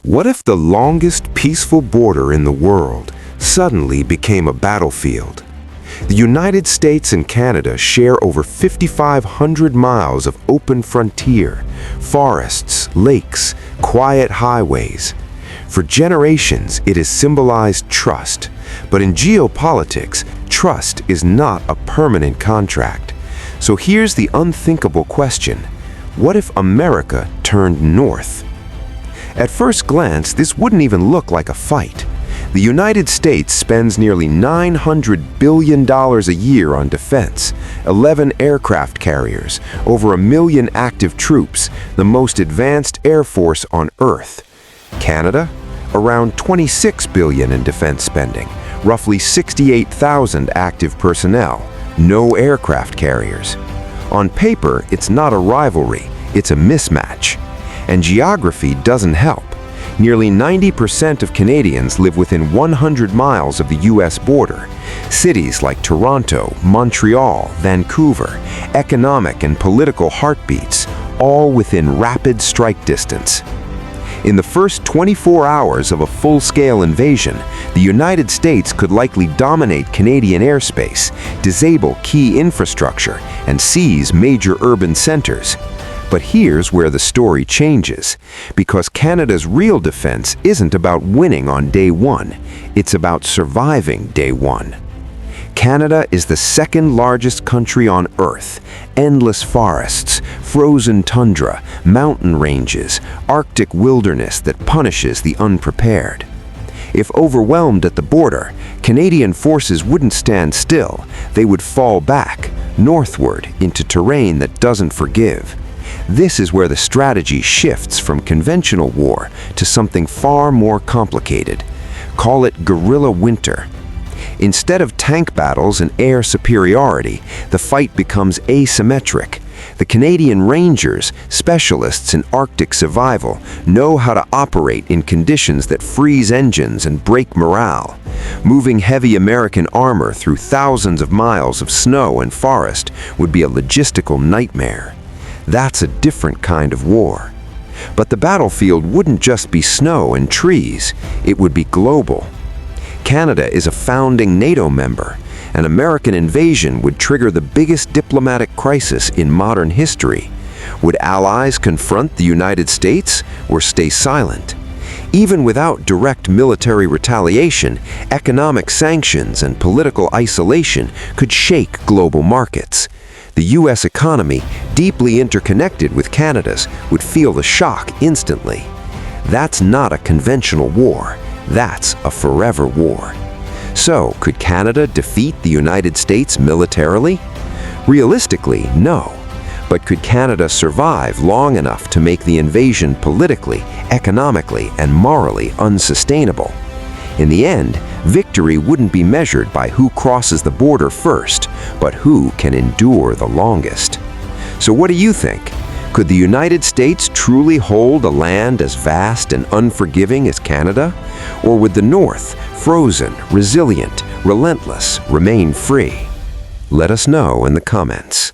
What if the longest peaceful border in the world suddenly became a battlefield? The United States and Canada share over 5,500 miles of open frontier, forests, lakes, quiet highways. For generations, it has symbolized trust, but in geopolitics, trust is not a permanent contract. So here's the unthinkable question: what if America turned north? At first glance, this wouldn't even look like a fight. The United States spends nearly $900 billion a year on defense, 11 aircraft carriers, over 1 million active troops, the most advanced air force on Earth. Canada? Around $26 billion in defense spending, roughly 68,000 active personnel, no aircraft carriers. On paper, it's not a rivalry, it's a mismatch. And geography doesn't help. Nearly 90% of Canadians live within 100 miles of the US border. Cities like Toronto, Montreal, Vancouver, economic and political heartbeats, all within rapid strike distance. In the first 24 hours of a full-scale invasion, the United States could likely dominate Canadian airspace, disable key infrastructure, and seize major urban centers. But here's where the story changes, because Canada's real defense isn't about winning on day one, it's about surviving day one. Canada is the second largest country on Earth. Endless forests, frozen tundra, mountain ranges, Arctic wilderness that punishes the unprepared. If overwhelmed at the border, Canadian forces wouldn't stand still, they would fall back, northward, into terrain that doesn't forgive. This is where the strategy shifts from conventional war to something far more complicated. Call it guerrilla winter. Instead of tank battles and air superiority, the fight becomes asymmetric. The Canadian Rangers, specialists in Arctic survival, know how to operate in conditions that freeze engines and break morale. Moving heavy American armor through thousands of miles of snow and forest would be a logistical nightmare. That's a different kind of war. But the battlefield wouldn't just be snow and trees, it would be global. Canada is a founding NATO member. An American invasion would trigger the biggest diplomatic crisis in modern history. Would allies confront the United States or stay silent? Even without direct military retaliation, economic sanctions and political isolation could shake global markets. The U.S. economy, deeply interconnected with Canada's, would feel the shock instantly. That's not a conventional war. That's a forever war. So, could Canada defeat the United States militarily? Realistically, no. But could Canada survive long enough to make the invasion politically, economically, and morally unsustainable? In the end, victory wouldn't be measured by who crosses the border first, but who can endure the longest. So what do you think? Could the United States truly hold a land as vast and unforgiving as Canada? Or would the North, frozen, resilient, relentless, remain free? Let us know in the comments.